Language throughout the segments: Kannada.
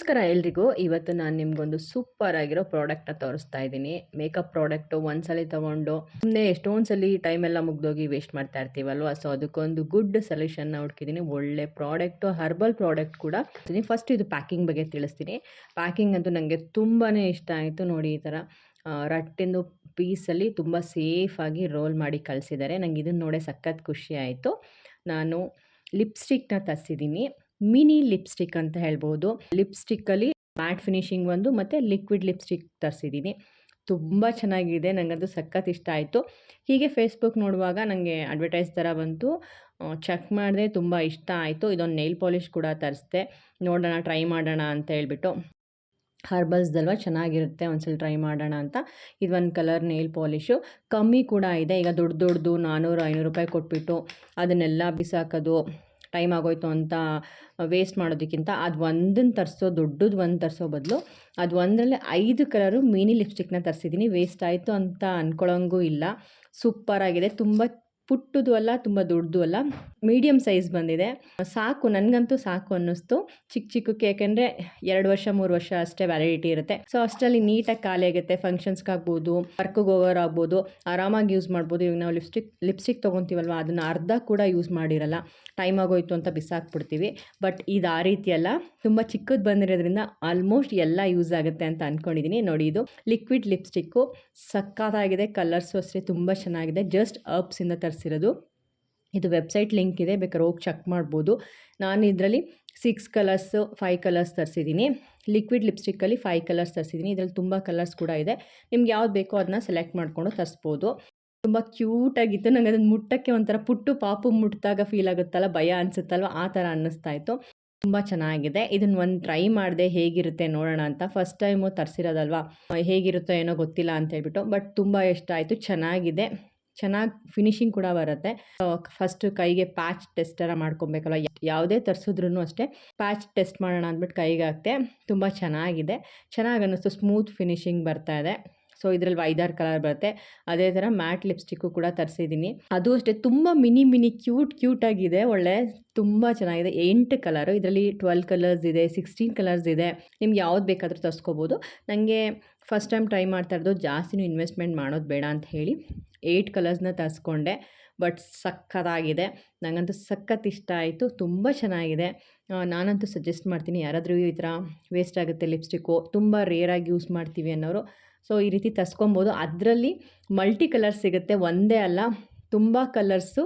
ನಮಸ್ಕಾರ ಎಲ್ರಿಗೂ. ಇವತ್ತು ನಾನು ನಿಮಗೊಂದು ಸೂಪರ್ ಆಗಿರೋ ಪ್ರಾಡಕ್ಟ್ನ ತೋರಿಸ್ತಾ ಇದ್ದೀನಿ. ಮೇಕಪ್ ಪ್ರಾಡಕ್ಟು ಒಂದ್ಸಲಿ ತೊಗೊಂಡು ಸುಮ್ಮನೆ ಎಷ್ಟೊಂದು ಸಲ ಟೈಮ್ ಎಲ್ಲ ಮುಗ್ದೋಗಿ ವೇಸ್ಟ್ ಮಾಡ್ತಾ ಇರ್ತೀವಲ್ವ. ಸೊ ಅದಕ್ಕೊಂದು ಗುಡ್ ಸೊಲ್ಯೂಷನ್ನ ಹುಡುಕಿದ್ದೀನಿ. ಒಳ್ಳೆ ಪ್ರಾಡಕ್ಟು, ಹರ್ಬಲ್ ಪ್ರಾಡಕ್ಟ್ ಕೂಡ. ಫಸ್ಟ್ ಇದು ಪ್ಯಾಕಿಂಗ್ ಬಗ್ಗೆ ತಿಳಿಸ್ತೀನಿ. ಪ್ಯಾಕಿಂಗ್ ಅಂತೂ ನನಗೆ ತುಂಬಾ ಇಷ್ಟ ಆಯಿತು. ನೋಡಿ, ಈ ಥರ ರಟ್ಟಿಂದು ಪೀಸಲ್ಲಿ ತುಂಬ ಸೇಫಾಗಿ ರೋಲ್ ಮಾಡಿ ಕಳಿಸಿದ್ದಾರೆ. ನಂಗೆ ಇದನ್ನು ನೋಡೇ ಸಖತ್ ಖುಷಿ ಆಯಿತು. ನಾನು ಲಿಪ್ಸ್ಟಿಕ್ನ ತರಿಸಿದ್ದೀನಿ. ಮಿನಿ ಲಿಪ್ಸ್ಟಿಕ್ ಅಂತ ಹೇಳ್ಬೋದು. ಲಿಪ್ಸ್ಟಿಕ್ಕಲ್ಲಿ ಮ್ಯಾಟ್ ಫಿನಿಶಿಂಗ್ ಒಂದು ಮತ್ತು ಲಿಕ್ವಿಡ್ ಲಿಪ್ಸ್ಟಿಕ್ ತರಿಸಿದ್ದೀನಿ. ತುಂಬ ಚೆನ್ನಾಗಿದೆ, ನನಗಂತೂ ಸಖತ್ ಇಷ್ಟ ಆಯಿತು. ಹೀಗೆ ಫೇಸ್ಬುಕ್ ನೋಡುವಾಗ ನನಗೆ ಅಡ್ವರ್ಟೈಸ್ ಥರ ಬಂತು. ಚೆಕ್ ಮಾಡಿದೆ, ತುಂಬ ಇಷ್ಟ ಆಯಿತು. ಇದೊಂದು ನೈಲ್ ಪಾಲಿಷ್ ಕೂಡ ತರಿಸ್ದೆ. ನೋಡೋಣ, ಟ್ರೈ ಮಾಡೋಣ ಅಂತ ಹೇಳ್ಬಿಟ್ಟು. ಹರ್ಬಲ್ಸ್ದಲ್ವ, ಚೆನ್ನಾಗಿರುತ್ತೆ, ಒಂದ್ಸಲ ಟ್ರೈ ಮಾಡೋಣ ಅಂತ. ಇದು ಒಂದು ಕಲರ್ ನೇಲ್ ಪಾಲಿಶು. ಕಮ್ಮಿ ಕೂಡ ಇದೆ. ಈಗ ದೊಡ್ಡದು 400-500 ರೂಪಾಯಿ ಕೊಟ್ಬಿಟ್ಟು ಅದನ್ನೆಲ್ಲ ಬಿಸಾಕೋದು, ಟೈಮ್ ಆಗೋಯ್ತು ಅಂತ ವೇಸ್ಟ್ ಮಾಡೋದಕ್ಕಿಂತ ಅದು ಒಂದನ್ನು ತರಿಸೋ, ದೊಡ್ಡದು ಒಂದು ತರಿಸೋ ಬದಲು ಅದು ಒಂದರಲ್ಲಿ 5 ಕಲರು ಮಿನಿ ಲಿಪ್ಸ್ಟಿಕ್ನ ತರಿಸಿದ್ದೀನಿ. ವೇಸ್ಟ್ ಆಯಿತು ಅಂತ ಅಂದ್ಕೊಳ್ಳೋಂಗೂ ಇಲ್ಲ. ಸೂಪರಾಗಿದೆ. ತುಂಬ ಪುಟ್ಟದು ಅಲ್ಲ, ತುಂಬ ದೊಡ್ಡದು ಅಲ್ಲ, ಮೀಡಿಯಮ್ ಸೈಜ್ ಬಂದಿದೆ. ಸಾಕು, ನನಗಂತೂ ಸಾಕು ಅನ್ನಿಸ್ತು. ಚಿಕ್ಕಕ್ಕೆ, ಯಾಕೆಂದರೆ 2 ವರ್ಷ 3 ವರ್ಷ ಅಷ್ಟೇ ವ್ಯಾಲಿಡಿಟಿ ಇರುತ್ತೆ. ಸೊ ಅಷ್ಟರಲ್ಲಿ ನೀಟಾಗಿ ಖಾಲಿ ಆಗುತ್ತೆ. ಫಂಕ್ಷನ್ಸ್ಗಾಗ್ಬೋದು, ವರ್ಕ್ಗೆ ಹೋಗೋರಾಗ್ಬೋದು, ಆರಾಮಾಗಿ ಯೂಸ್ ಮಾಡ್ಬೋದು. ಇವಾಗ ನಾವು ಲಿಪ್ಸ್ಟಿಕ್ ತೊಗೊತೀವಲ್ವ, ಅದನ್ನು ಅರ್ಧ ಕೂಡ ಯೂಸ್ ಮಾಡಿರಲ್ಲ, ಟೈಮ್ ಆಗೋಯ್ತು ಅಂತ ಬಿಸಾಕ್ಬಿಡ್ತೀವಿ. ಬಟ್ ಇದು ಆ ರೀತಿ ಅಲ್ಲ, ತುಂಬ ಚಿಕ್ಕದು ಬಂದಿರೋದ್ರಿಂದ ಆಲ್ಮೋಸ್ಟ್ ಎಲ್ಲ ಯೂಸ್ ಆಗುತ್ತೆ ಅಂತ ಅಂದ್ಕೊಂಡಿದ್ದೀನಿ. ನೋಡಿ, ಇದು ಲಿಕ್ವಿಡ್ ಲಿಪ್ಸ್ಟಿಕ್ಕು ಸಕ್ಕತ್ತಾಗಿದೆ. ಕಲರ್ಸು ಅಷ್ಟೇ ತುಂಬ ಚೆನ್ನಾಗಿದೆ. ಜಸ್ಟ್ ಅಪ್ಸಿಂದ ತರಿಸಿರೋದು. ಇದು ವೆಬ್ಸೈಟ್ ಲಿಂಕ್ ಇದೆ, ಬೇಕಾದ್ರೆ ಹೋಗಿ ಚೆಕ್ ಮಾಡ್ಬೋದು. ನಾನು ಇದರಲ್ಲಿ 6 ಕಲರ್ಸು 5 ಕಲರ್ಸ್ ತರಿಸಿದ್ದೀನಿ. ಲಿಕ್ವಿಡ್ ಲಿಪ್ಸ್ಟಿಕ್ಕಲ್ಲಿ 5 ಕಲರ್ಸ್ ತರಿಸಿದ್ದೀನಿ. ಇದರಲ್ಲಿ ತುಂಬ ಕಲರ್ಸ್ ಕೂಡ ಇದೆ. ನಿಮ್ಗೆ ಯಾವ್ದು ಬೇಕೋ ಅದನ್ನ ಸೆಲೆಕ್ಟ್ ಮಾಡಿಕೊಂಡು ತರಿಸ್ಬೋದು. ತುಂಬ ಕ್ಯೂಟಾಗಿತ್ತು. ನನಗೆ ಅದನ್ನು ಮುಟ್ಟಕ್ಕೆ ಒಂಥರ ಪುಟ್ಟು ಪಾಪು ಮುಟ್ಟಿದಾಗ ಫೀಲ್ ಆಗುತ್ತಲ್ಲ, ಭಯ ಅನಿಸುತ್ತಲ್ವ, ಆ ಥರ ಅನ್ನಿಸ್ತಾ ಇತ್ತು. ತುಂಬ ಚೆನ್ನಾಗಿದೆ. ಇದನ್ನು ಒಂದು ಟ್ರೈ ಮಾಡಿದೆ, ಹೇಗಿರುತ್ತೆ ನೋಡೋಣ ಅಂತ. ಫಸ್ಟ್ ಟೈಮು ತರಿಸಿರೋದಲ್ವ, ಹೇಗಿರುತ್ತೋ ಏನೋ ಗೊತ್ತಿಲ್ಲ ಅಂತ ಹೇಳ್ಬಿಟ್ಟು. ಬಟ್ ತುಂಬ ಇಷ್ಟ ಆಯಿತು, ಚೆನ್ನಾಗಿದೆ. ಚೆನ್ನಾಗಿ ಫಿನಿಶಿಂಗ್ ಕೂಡ ಬರುತ್ತೆ. ಫಸ್ಟ್ ಕೈಗೆ ಪ್ಯಾಚ್ ಟೆಸ್ಟರ ಮಾಡ್ಕೊಬೇಕಲ್ಲ, ಯಾವುದೇ ತರಿಸಿದ್ರೂ ಅಷ್ಟೇ ಪ್ಯಾಚ್ ಟೆಸ್ಟ್ ಮಾಡೋಣ ಅಂದ್ಬಿಟ್ಟು ಕೈಗೆ ಹಾಕ್ತೆ. ತುಂಬ ಚೆನ್ನಾಗಿದೆ, ಚೆನ್ನಾಗಿ ಅನ್ನಿಸ್ತು. ಸ್ಮೂತ್ ಫಿನಿಶಿಂಗ್ ಬರ್ತಾ ಇದೆ. ಸೊ ಇದರಲ್ಲಿ 5-6 ಕಲರ್ ಬರುತ್ತೆ. ಅದೇ ಥರ ಮ್ಯಾಟ್ ಲಿಪ್ಸ್ಟಿಕ್ಕು ಕೂಡ ತರಿಸಿದ್ದೀನಿ. ಅದು ಅಷ್ಟೇ ತುಂಬ ಮಿನಿ ಕ್ಯೂಟಾಗಿದೆ. ಒಳ್ಳೆ ತುಂಬ ಚೆನ್ನಾಗಿದೆ. 8 ಕಲರು, ಇದರಲ್ಲಿ 12 ಕಲರ್ಸ್ ಇದೆ, 16 ಕಲರ್ಸ್ ಇದೆ. ನಿಮ್ಗೆ ಯಾವ್ದು ಬೇಕಾದರೂ ತರಿಸ್ಕೋಬೋದು. ನನಗೆ ಫಸ್ಟ್ ಟೈಮ್ ಟ್ರೈ ಮಾಡ್ತಾ ಇರೋದು, ಜಾಸ್ತಿನೂ ಇನ್ವೆಸ್ಟ್ಮೆಂಟ್ ಮಾಡೋದು ಬೇಡ ಅಂತ ಹೇಳಿ 8 ಕಲರ್ಸ್ನ ತರಿಸ್ಕೊಂಡೆ. ಬಟ್ ಸಖತ್ತಾಗಿದೆ, ನನಗಂತೂ ಸಖತ್ ಇಷ್ಟ ಆಯಿತು. ತುಂಬ ಚೆನ್ನಾಗಿದೆ. ನಾನಂತೂ ಸಜೆಸ್ಟ್ ಮಾಡ್ತೀನಿ, ಯಾರಾದರೂ ಈ ಥರ ವೇಸ್ಟ್ ಆಗುತ್ತೆ ಲಿಪ್ಸ್ಟಿಕ್ಕು, ತುಂಬ ರೇರಾಗಿ ಯೂಸ್ ಮಾಡ್ತೀವಿ ಅನ್ನೋರು, ಸೊ ಈ ರೀತಿ ತರಿಸ್ಕೊಬೋದು. ಅದರಲ್ಲಿ ಮಲ್ಟಿ ಕಲರ್ಸ್ ಸಿಗುತ್ತೆ, ಒಂದೇ ಅಲ್ಲ, ತುಂಬ ಕಲರ್ಸು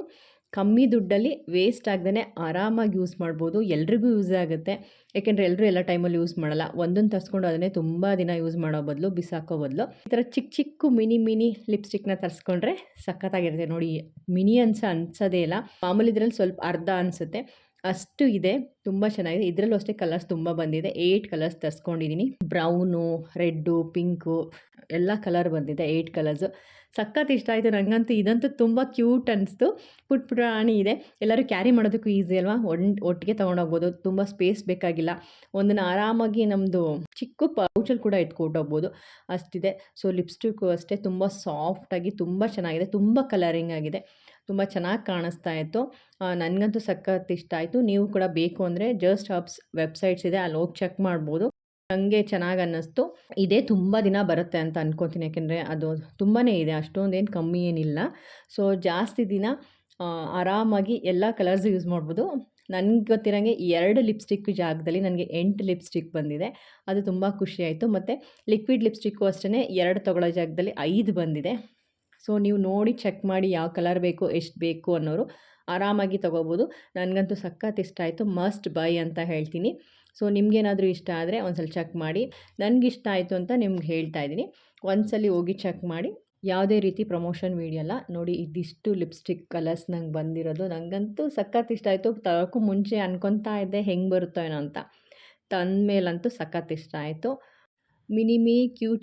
ಕಮ್ಮಿ ದುಡ್ಡಲ್ಲಿ ವೇಸ್ಟ್ ಆಗದೇ ಆರಾಮಾಗಿ ಯೂಸ್ ಮಾಡ್ಬೋದು. ಎಲ್ರಿಗೂ ಯೂಸ್ ಆಗುತ್ತೆ, ಯಾಕೆಂದರೆ ಎಲ್ಲರೂ ಎಲ್ಲ ಟೈಮಲ್ಲಿ ಯೂಸ್ ಮಾಡಲ್ಲ. ಒಂದನ್ನು ತರಿಸ್ಕೊಂಡು ಅದನ್ನೇ ತುಂಬ ದಿನ ಯೂಸ್ ಮಾಡೋ ಬದಲು, ಬಿಸಾಕೋ ಬದಲು ಈ ಥರ ಚಿಕ್ಕ ಮಿನಿ ಲಿಪ್ಸ್ಟಿಕ್ನ ತರಿಸ್ಕೊಂಡ್ರೆ ಸಖತ್ತಾಗಿರುತ್ತೆ. ನೋಡಿ, ಮಿನಿ ಅನ್ಸೋದೇ ಇಲ್ಲ. ಮಾಮೂಲಿ ಇದರಲ್ಲಿ ಸ್ವಲ್ಪ ಅರ್ಧ ಅನಿಸುತ್ತೆ ಅಷ್ಟು ಇದೆ. ತುಂಬ ಚೆನ್ನಾಗಿದೆ. ಇದರಲ್ಲೂ ಅಷ್ಟೇ ಕಲರ್ಸ್ ತುಂಬ ಬಂದಿದೆ. 8 ಕಲರ್ಸ್ ತರಿಸ್ಕೊಂಡಿದ್ದೀನಿ. ಬ್ರೌನು, ರೆಡ್ಡು, ಪಿಂಕು ಎಲ್ಲ ಕಲರ್ ಬಂದಿದೆ. 8 ಕಲರ್ಸು ಸಖತ್ ಇಷ್ಟ ಆಯಿತು ನನಗಂತೂ. ಇದಂತೂ ತುಂಬ ಕ್ಯೂಟ್ ಅನಿಸ್ತು. ಪುಟಾಣಿ ಇದೆ, ಎಲ್ಲರೂ ಕ್ಯಾರಿ ಮಾಡೋದಕ್ಕೂ ಈಸಿ ಅಲ್ವಾ, ಒಟ್ಟಿಗೆ ತೊಗೊಂಡೋಗ್ಬೋದು. ತುಂಬ ಸ್ಪೇಸ್ ಬೇಕಾಗಿಲ್ಲ. ಒಂದನ್ನು ಆರಾಮಾಗಿ ನಮ್ಮದು ಚಿಕ್ಕ ಪೌಚಲ್ಲಿ ಕೂಡ ಇಟ್ಕೊಂಡೋಗ್ಬೋದು, ಅಷ್ಟಿದೆ. ಸೊ ಲಿಪ್ಸ್ಟಿಕ್ಕು ಅಷ್ಟೇ ತುಂಬ ಸಾಫ್ಟಾಗಿ ತುಂಬ ಚೆನ್ನಾಗಿದೆ. ತುಂಬ ಕಲರಿಂಗ್ ಆಗಿದೆ, ತುಂಬ ಚೆನ್ನಾಗಿ ಕಾಣಿಸ್ತಾ ಇತ್ತು. ನನಗಂತೂ ಸಖತ್ ಇಷ್ಟ ಆಯಿತು. ನೀವು ಕೂಡ ಬೇಕು ಅಂದರೆ ಜಸ್ಟ್ ಹಬ್ಸ್ ವೆಬ್ಸೈಟ್ಸ್ ಇದೆ, ಅಲ್ಲಿ ಹೋಗಿ ಚೆಕ್ ಮಾಡ್ಬೋದು. ನನಗೆ ಚೆನ್ನಾಗಿ ಅನ್ನಿಸ್ತು. ಇದೇ ತುಂಬ ದಿನ ಬರುತ್ತೆ ಅಂತ ಅಂದ್ಕೊತೀನಿ, ಯಾಕೆಂದರೆ ಅದು ತುಂಬಾ ಇದೆ, ಅಷ್ಟೊಂದೇನು ಕಮ್ಮಿ ಏನಿಲ್ಲ. ಸೊ ಜಾಸ್ತಿ ದಿನ ಆರಾಮಾಗಿ ಎಲ್ಲ ಕಲರ್ಸ್ ಯೂಸ್ ಮಾಡ್ಬೋದು. ನನಗೆ ಗೊತ್ತಿರೋಂಗೆ 2 ಲಿಪ್ಸ್ಟಿಕ್ ಜಾಗದಲ್ಲಿ ನನಗೆ 8 ಲಿಪ್ಸ್ಟಿಕ್ ಬಂದಿದೆ. ಅದು ತುಂಬ ಖುಷಿಯಾಯಿತು. ಮತ್ತು ಲಿಕ್ವಿಡ್ ಲಿಪ್ಸ್ಟಿಕ್ಕು ಅಷ್ಟೇ 2 ತೊಗೊಳ್ಳೋ ಜಾಗದಲ್ಲಿ 5 ಬಂದಿದೆ. ಸೊ ನೀವು ನೋಡಿ ಚೆಕ್ ಮಾಡಿ ಯಾವ ಕಲರ್ ಬೇಕು, ಎಷ್ಟು ಬೇಕು ಅನ್ನೋರು ಆರಾಮಾಗಿ ತೊಗೋಬೋದು. ನನಗಂತೂ ಸಖತ್ ಇಷ್ಟ ಆಯಿತು. ಮಸ್ಟ್ ಬೈ ಅಂತ ಹೇಳ್ತೀನಿ. ಸೊ ನಿಮಗೇನಾದರೂ ಇಷ್ಟ ಆದರೆ ಒಂದ್ಸಲ ಚೆಕ್ ಮಾಡಿ. ನನಗಿಷ್ಟ ಆಯಿತು ಅಂತ ನಿಮ್ಗೆ ಹೇಳ್ತಾ ಇದ್ದೀನಿ. ಒಂದ್ಸಲ ಹೋಗಿ ಚೆಕ್ ಮಾಡಿ. ಯಾವುದೇ ರೀತಿ ಪ್ರಮೋಷನ್ ವೀಡಿಯೋ ಅಲ್ಲ. ನೋಡಿ, ಇದಿಷ್ಟು ಲಿಪ್ಸ್ಟಿಕ್ ಕಲರ್ಸ್ ನಂಗೆ ಬಂದಿರೋದು. ನನಗಂತೂ ಸಖತ್ ಇಷ್ಟ ಆಯಿತು. ತಗೋಕ್ಕೂ ಮುಂಚೆ ಅನ್ಕೊತಾ ಇದ್ದೆ ಹೆಂಗೆ ಬರುತ್ತೋ ಏನೋ ಅಂತ. ತಂದಮೇಲಂತೂ ಸಖತ್ ಇಷ್ಟ ಆಯಿತು. ಮಿನಿ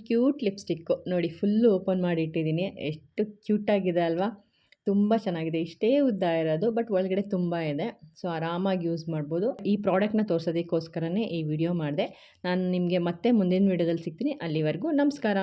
ಕ್ಯೂಟ್ ಲಿಪ್ಸ್ಟಿಕ್ಕು ನೋಡಿ, ಫುಲ್ಲು ಓಪನ್ ಮಾಡಿ ಇಟ್ಟಿದ್ದೀನಿ. ಎಷ್ಟು ಕ್ಯೂಟಾಗಿದೆ ಅಲ್ವಾ, ತುಂಬ ಚೆನ್ನಾಗಿದೆ. ಇಷ್ಟೇ ಉದ್ದ ಇರೋದು, ಬಟ್ ಒಳಗಡೆ ತುಂಬ ಇದೆ. ಸೊ ಆರಾಮಾಗಿ ಯೂಸ್ ಮಾಡ್ಬೋದು. ಈ ಪ್ರಾಡಕ್ಟ್ನ ತೋರಿಸೋದಕ್ಕೋಸ್ಕರನೇ ಈ ವಿಡಿಯೋ ಮಾಡಿದೆ. ನಾನು ನಿಮಗೆ ಮತ್ತೆ ಮುಂದಿನ ವಿಡಿಯೋದಲ್ಲಿ ಸಿಗ್ತೀನಿ. ಅಲ್ಲಿವರೆಗೂ ನಮಸ್ಕಾರ.